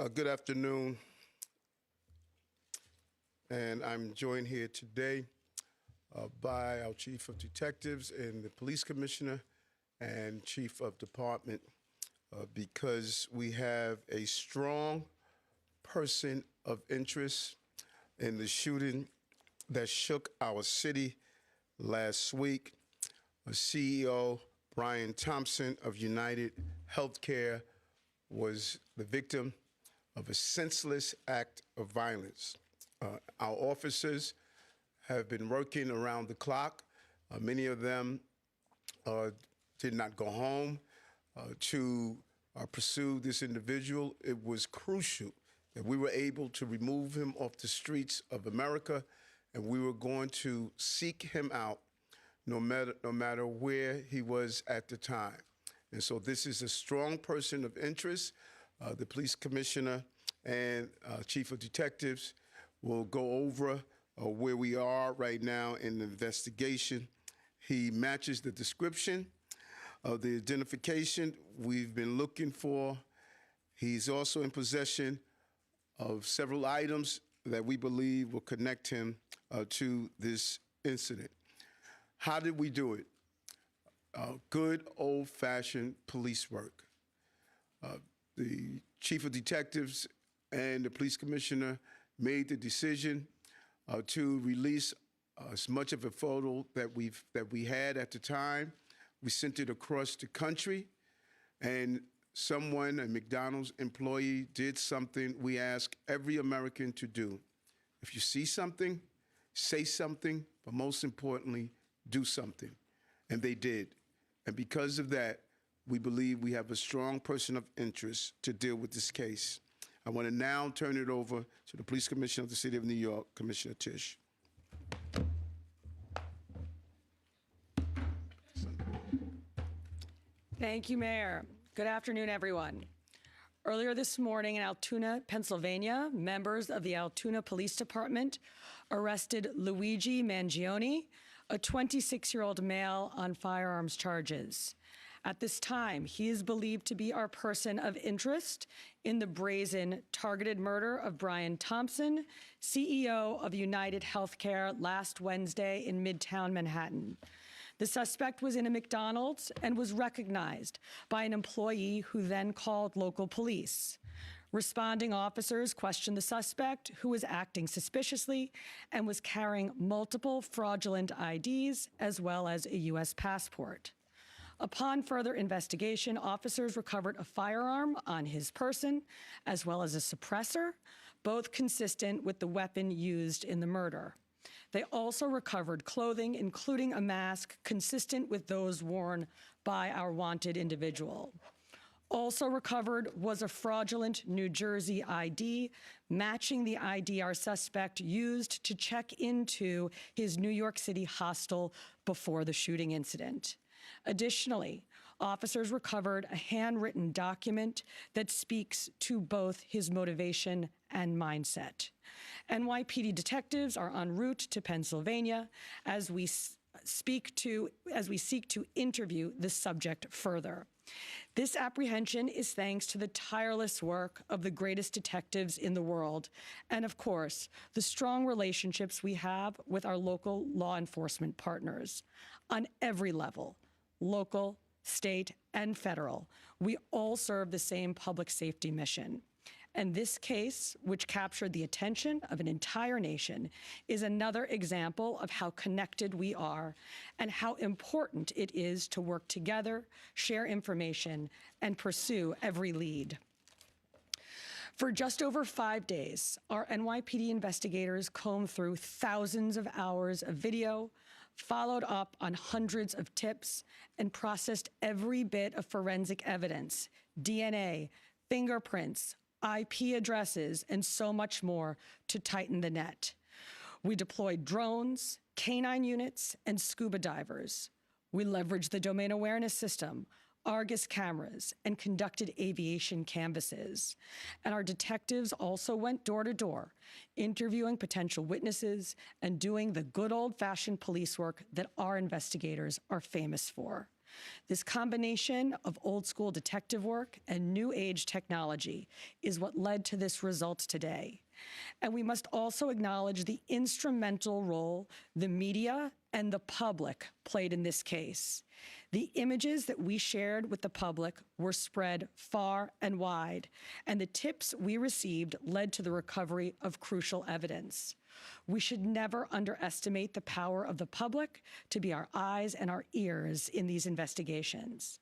Good afternoon, and I'm joined here today by our Chief of Detectives and the Police Commissioner and Chief of Department because we have a strong person of interest in the shooting that shook our city last week. CEO Brian Thompson of United Healthcare was the victim of a senseless act of violence. Our officers have been working around the clock. Many of them did not go home to pursue this individual. It was crucial that we were able to remove him off the streets of America, and we were going to seek him out no matter where he was at the time. And so this is a strong person of interest. The police commissioner and chief of detectives will go over where we are right now in the investigation. He matches the description of the identification we've been looking for. He's also in possession of several items that we believe will connect him to this incident. How did we do it? Good old-fashioned police work. The chief of detectives and the police commissioner made the decision to release as much of a photo that we had at the time. We sent it across the country, and someone, a McDonald's employee, did something we ask every American to do. If you see something, say something, but most importantly, do something. And they did. And because of that, we believe we have a strong person of interest to deal with this case. I want to now turn it over to the Police Commissioner of the City of New York, Commissioner Tisch. Thank you, Mayor. Good afternoon, everyone. Earlier this morning in Altoona, Pennsylvania, members of the Altoona Police Department arrested Luigi Mangione, a 26-year-old male, on firearms charges. At this time, he is believed to be our person of interest in the brazen targeted murder of Brian Thompson, CEO of United Healthcare, last Wednesday in Midtown Manhattan. The suspect was in a McDonald's and was recognized by an employee who then called local police. Responding officers questioned the suspect, who was acting suspiciously and was carrying multiple fraudulent IDs as well as a U.S. passport. Upon further investigation, officers recovered a firearm on his person as well as a suppressor, both consistent with the weapon used in the murder. They also recovered clothing, including a mask consistent with those worn by our wanted individual. Also recovered was a fraudulent New Jersey ID, matching the ID our suspect used to check into his New York City hostel before the shooting incident. Additionally, officers recovered a handwritten document that speaks to both his motivation and mindset. NYPD detectives are en route to Pennsylvania as we seek to interview the subject further. This apprehension is thanks to the tireless work of the greatest detectives in the world, and of course, the strong relationships we have with our local law enforcement partners. On every level, local, state, and federal, we all serve the same public safety mission. And this case, which captured the attention of an entire nation, is another example of how connected we are and how important it is to work together, share information, and pursue every lead. For just over 5 days, our NYPD investigators combed through thousands of hours of video, followed up on hundreds of tips, and processed every bit of forensic evidence, DNA, fingerprints, IP addresses, and so much more to tighten the net. We deployed drones, canine units, and scuba divers. We leveraged the domain awareness system, Argus cameras, and conducted aviation canvasses. And our detectives also went door to door, interviewing potential witnesses and doing the good old-fashioned police work that our investigators are famous for. This combination of old school detective work and new age technology is what led to this result today. And we must also acknowledge the instrumental role the media and the public played in this case. The images that we shared with the public were spread far and wide, and the tips we received led to the recovery of crucial evidence. We should never underestimate the power of the public to be our eyes and our ears in these investigations.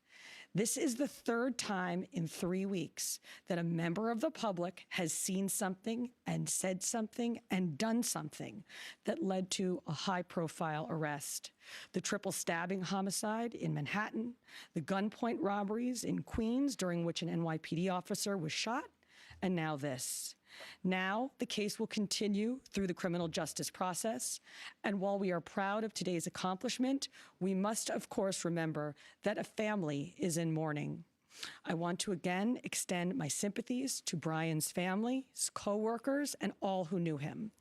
This is the third time in 3 weeks that a member of the public has seen something and said something and done something that led to a high-profile arrest. The triple stabbing homicide in Manhattan, the gunpoint robberies in Queens during which an NYPD officer was shot, and now this. Now, the case will continue through the criminal justice process, and while we are proud of today's accomplishment, we must, of course, remember that a family is in mourning. I want to again extend my sympathies to Brian's family, his co-workers, and all who knew him.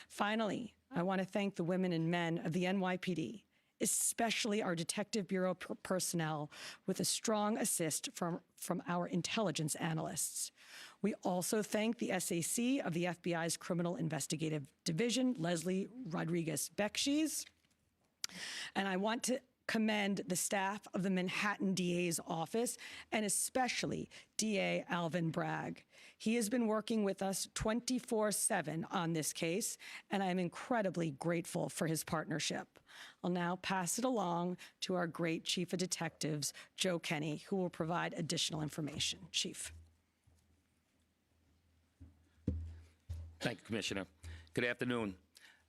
Finally, I want to thank the women and men of the NYPD, especially our Detective Bureau personnel, with a strong assist from our intelligence analysts. We also thank the SAC of the FBI's Criminal Investigative Division, Leslie Rodriguez-Bekshies. And I want to commend the staff of the Manhattan DA's office, and especially DA Alvin Bragg. He has been working with us 24/7 on this case, and I am incredibly grateful for his partnership. I'll now pass it along to our great Chief of Detectives, Joe Kenny, who will provide additional information. Chief. Thank you, Commissioner. Good afternoon.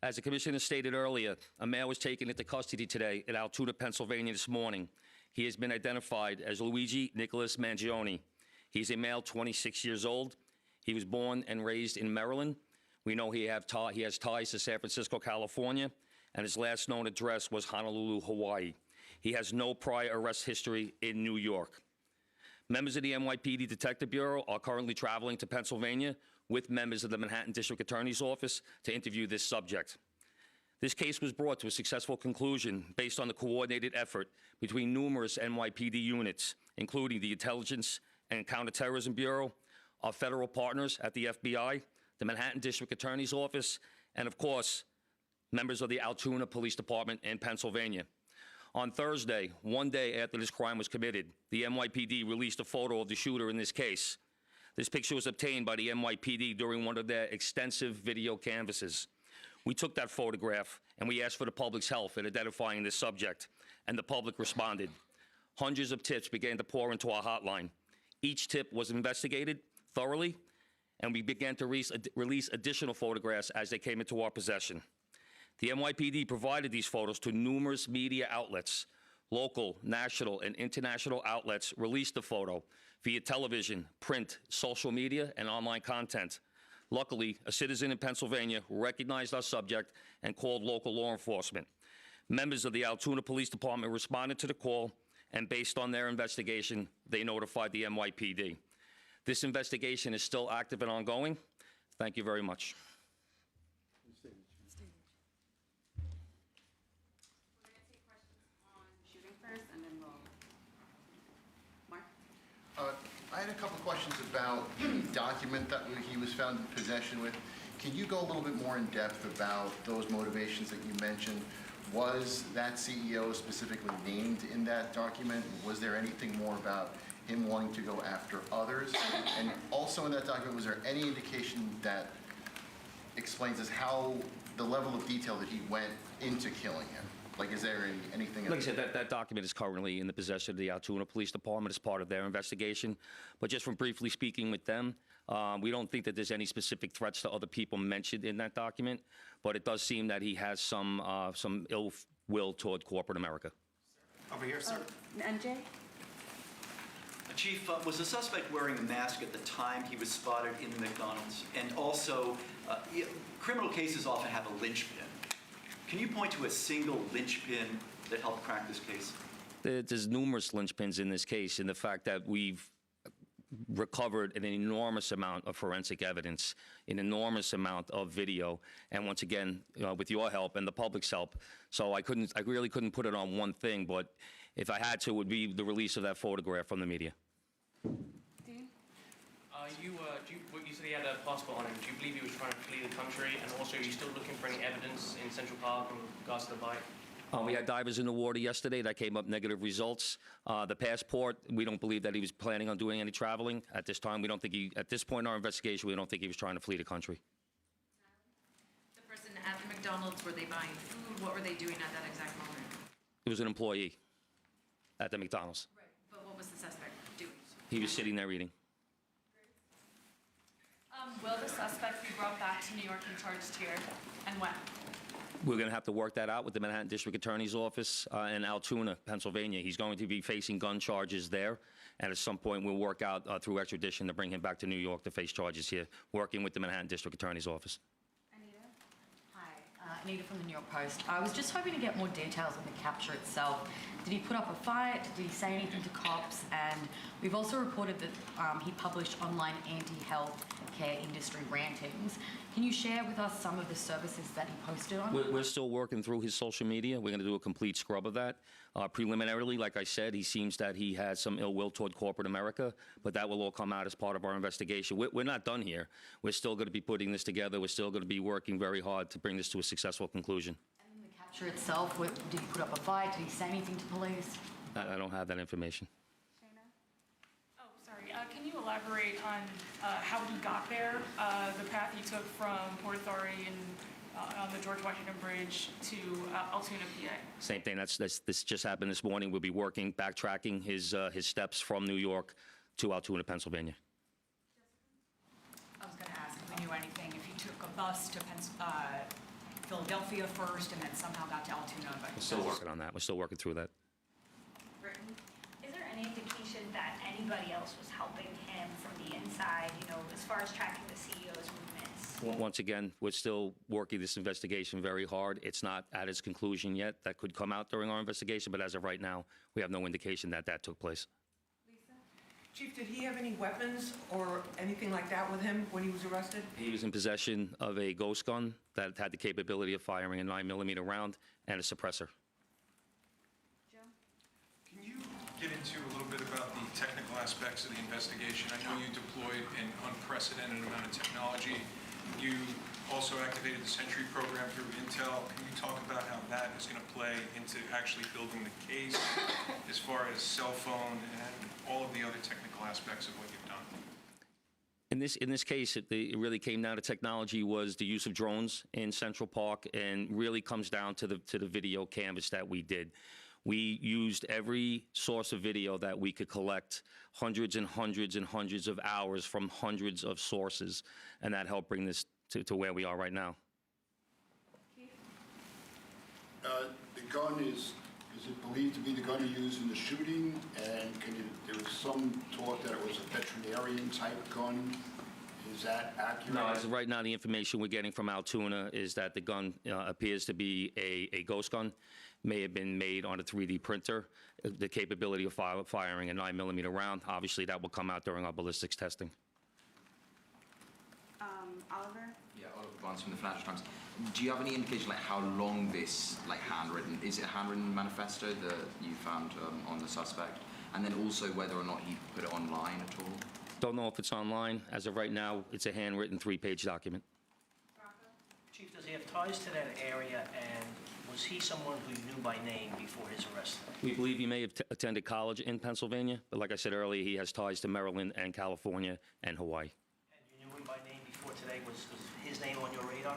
As the Commissioner stated earlier, a male was taken into custody today in Altoona, Pennsylvania this morning. He has been identified as Luigi Nicholas Mangione. He's a male, 26 years old. He was born and raised in Maryland. We know he has ties to San Francisco, California, and his last known address was Honolulu, Hawaii. He has no prior arrest history in New York. Members of the NYPD Detective Bureau are currently traveling to Pennsylvania with members of the Manhattan District Attorney's Office to interview this subject. This case was brought to a successful conclusion based on the coordinated effort between numerous NYPD units, including the Intelligence and Counterterrorism Bureau, our federal partners at the FBI, the Manhattan District Attorney's Office, and of course, members of the Altoona Police Department in Pennsylvania. On Thursday, one day after this crime was committed, the NYPD released a photo of the shooter in this case. This picture was obtained by the NYPD during one of their extensive video canvasses. We took that photograph and we asked for the public's help in identifying this subject, and the public responded. Hundreds of tips began to pour into our hotline. Each tip was investigated thoroughly, and we began to release additional photographs as they came into our possession. The NYPD provided these photos to numerous media outlets. Local, national, and international outlets released the photo via television, print, social media, and online content. Luckily, a citizen in Pennsylvania recognized our subject and called local law enforcement. Members of the Altoona Police Department responded to the call, and based on their investigation, they notified the NYPD. This investigation is still active and ongoing. Thank you very much. I had a couple questions about the document that he was found in possession with. Can you go a little bit more in depth about those motivations that you mentioned? Was that CEO specifically named in that document? Was there anything more about him wanting to go after others? And also in that document, was there any indication that explains us how the level of detail that he went into killing him? Like, is there anything? Like I said, that document is currently in the possession of the Altoona Police Department as part of their investigation. But just from briefly speaking with them, we don't think that there's any specific threats to other people mentioned in that document. But it does seem that he has some ill will toward corporate America. Over here, sir. NJ? Chief, was the suspect wearing a mask at the time he was spotted in the McDonald's? And also, criminal cases often have a linchpin. Can you point to a single linchpin that helped crack this case? There's numerous linchpins in this case, in the fact that we've recovered an enormous amount of forensic evidence, an enormous amount of video, and once again, with your help and the public's help. So I really couldn't put it on one thing, but If I had to, it would be the release of that photograph from the media. Dean? You said he had a passport on him. Do you believe he was trying to flee the country? And also, are you still looking for any evidence in Central Park in regards to the bike? We had divers in the water yesterday. That came up negative results. The passport, we don't believe that he was planning on doing any traveling. At this time, we don't think at this point in our investigation, we don't think he was trying to flee the country. The person at the McDonald's, were they buying food? What were they doing at that exact moment? He was an employee at the McDonald's. Right. But what was the suspect doing? He was sitting there eating. Will the suspect be brought back to New York and charged here, and when? We're going to have to work that out with the Manhattan District Attorney's Office in Altoona, Pennsylvania. He's going to be facing gun charges there, and at some point we'll work out through extradition to bring him back to New York to face charges here, working with the Manhattan District Attorney's Office. Anita? Hi, Anita from the New York Post. I was just hoping to get more details on the capture itself. Did he put up a fight? Did he say anything to cops? And we've also reported that he published online anti-health care industry rantings. Can you share with us some of the services that he posted on? We're still working through his social media. We're going to do a complete scrub of that. Preliminarily, like I said, he seems that he has some ill will toward corporate America, but that will all come out as part of our investigation. We're not done here. We're still going to be putting this together. We're still going to be working very hard to bring this to a successful conclusion. And the capture itself, did he put up a fight? Did he say anything to police? I don't have that information. Shayna? Oh, sorry. Can you elaborate on how he got there, the path he took from Port Authority and on the George Washington Bridge to Altoona, PA? Same thing. This just happened this morning. We'll be working, backtracking his steps from New York to Altoona, Pennsylvania. I was going to ask if we knew anything, if he took a bus to Philadelphia first and then somehow got to Altoona. But We're still working on that. We're still working through that. Britain, is there any indication that anybody else was helping him from the inside, as far as tracking the CEO's movements? Once again, we're still working this investigation very hard. It's not at its conclusion yet. That could come out during our investigation, but as of right now, we have no indication that that took place. Chief, did he have any weapons or anything like that with him when he was arrested? He was in possession of a ghost gun that had the capability of firing a 9mm round and a suppressor. Can you get into a little bit about the technical aspects of the investigation? I know you deployed an unprecedented amount of technology. You also activated the Sentry program through Intel. Can you talk about how that is going to play into actually building the case as far as cell phone and all of the other technical aspects of what you've done? In this case, it really came down to technology was the use of drones in Central Park, and really comes down to the video canvas that we did. We used every source of video that we could collect, hundreds and hundreds and hundreds of hours from hundreds of sources, and that helped bring this to where we are right now. The gun is it believed to be the gun he used in the shooting? And there was some talk that it was a veterinarian type gun. Is that accurate? No, as of right now, the information we're getting from Altoona is that the gun appears to be a ghost gun. May have been made on a 3D printer. The capability of firing a 9mm round. Obviously, that will come out during our ballistics testing. Oliver? Yeah, Oliver Barnes from the Financial Times. Do you have any indication how long this handwritten, is it a handwritten manifesto that you found on the suspect? And then also whether or not he put it online at all? Don't know if it's online. As of right now, it's a handwritten 3-page document. Chief, does he have ties to that area, and was he someone who you knew by name before his arrest? We believe he may have attended college in Pennsylvania, but like I said earlier, he has ties to Maryland and California and Hawaii. And you knew him by name before today? Was his name on your radar?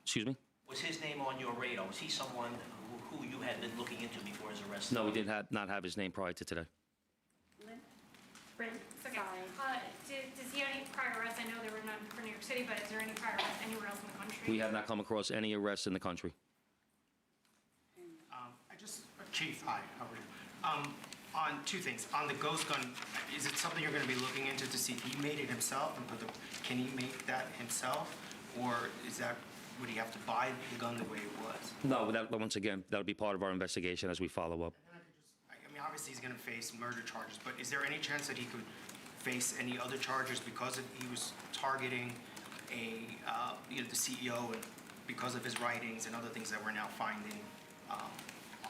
Excuse me? Was his name on your radar? Was he someone who you had been looking into before his arrest? No, we did not have his name prior to today. Brent, Okay. sorry. Does he have any prior arrests? I know there were none for New York City, but is there any prior arrests anywhere else in the country? We have not come across any arrests in the country. Chief, hi, how are you? On two things. On the ghost gun, is it something you're going to be looking into to see if he made it himself and can he make that himself? Or would he have to buy the gun the way it was? No, once again, that'll be part of our investigation as we follow up. I mean, obviously he's going to face murder charges, but is there any chance that he could face any other charges because he was targeting the CEO and because of his writings and other things that we're now finding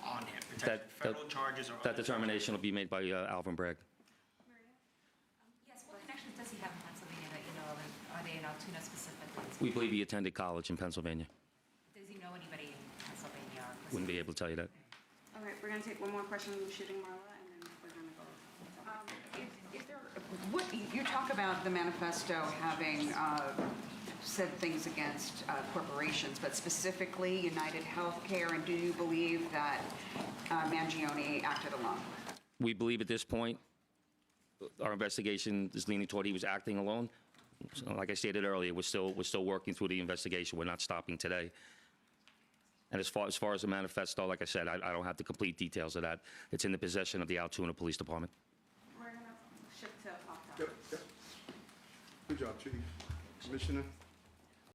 on him? Potentially federal charges or That other determination will be made by Alvin Bragg. Yes, what connections does he have in Pennsylvania that you know of? And are they in Altoona specifically? We believe he attended college in Pennsylvania. Does he know anybody in Pennsylvania? Wouldn't be able to tell you that. All right, we're going to take one more question from Shooting Marla, and then we're going to go. Is there, what, you talk about the manifesto having said things against corporations, but specifically United Healthcare, and do you believe that Mangione acted alone? We believe at this point, our investigation is leaning toward he was acting alone. So, like I stated earlier, we're still working through the investigation. We're not stopping today. And as far as the manifesto, like I said, I don't have the complete details of that. It's in the possession of the Altoona Police Department. We're going to shift to October. Yep, yep. Good job, Chief. Commissioner?